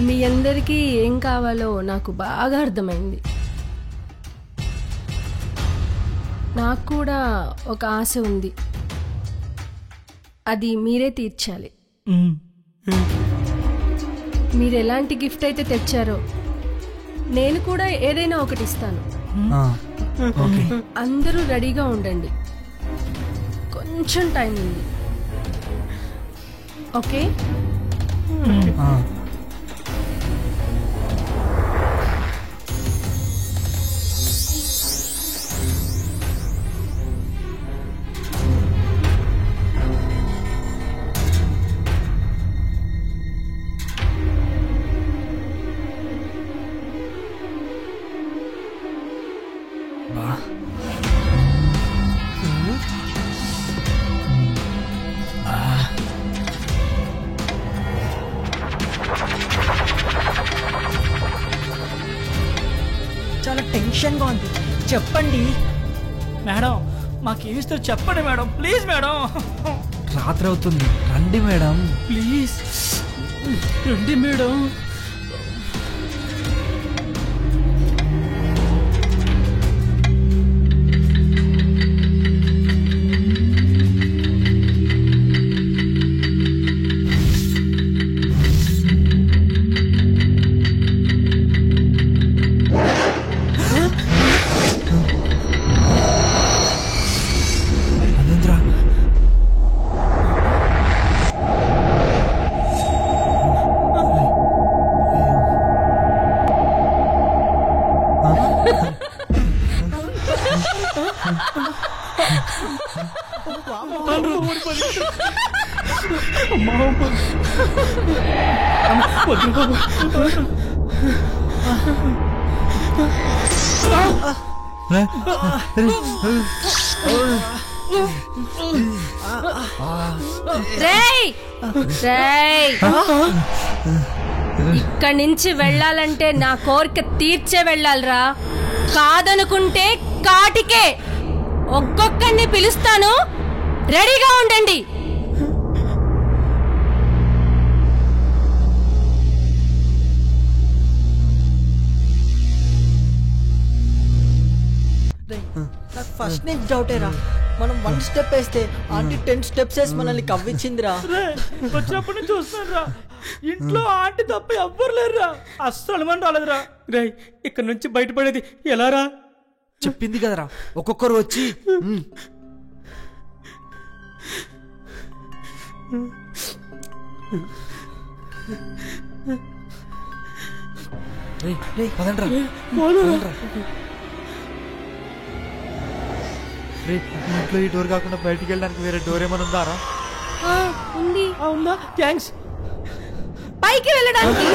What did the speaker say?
మీ అందరికీ ఏం కావాలో నాకు బాగా అర్థమైంది. నాకు కూడా ఒక ఆశ ఉంది, అది మీరే తీర్చాలి. మీరు ఎలాంటి గిఫ్ట్ అయితే తెచ్చారో నేను కూడా ఏదైనా ఒకటి ఇస్తాను. అందరూ రెడీగా ఉండండి, కొంచెం టైం ఉంది. ఓకే? చాలా టెన్షన్గా ఉంది, చెప్పండి మేడం. మాకేమిస్తారు చెప్పండి మేడం, ప్లీజ్ మేడం. రాత్రి అవుతుంది, రండి మేడం, ప్లీజ్ రండి మేడం. ఇక్కడి నుంచి వెళ్ళాలంటే నా కోరిక తీర్చే వెళ్ళాలిరా, కాదనుకుంటే కాటికే. ఒక్కొక్కరిని పిలుస్తాను, రెడీగా ఉండండి. నాకు ఫస్ట్ నుంచి డౌటేరా, మనం 1 స్టెప్ వేస్తే ఆంటీ 10 స్టెప్స్ వేసి మనల్ని కవ్వించిందిరా. వచ్చినప్పటి నుంచి చూస్తాను రా, ఇంట్లో ఆంటీ తప్ప ఎవ్వరు లేరురా. అస్సలు అనుమానం రాలేదురా. రే ఇక్కడ నుంచి బయటపడేది ఎలారా? చెప్పింది కదరా, ఒక్కొక్కరు వచ్చి పదండ్రా. ఇంట్లో ఈ డోర్ కాకుండా బయటికి వెళ్ళడానికి వేరే డోర్ ఏమైనా ఉందారా? ఉంది. ఉందా? థ్యాంక్స్. పైకి వెళ్ళడానికి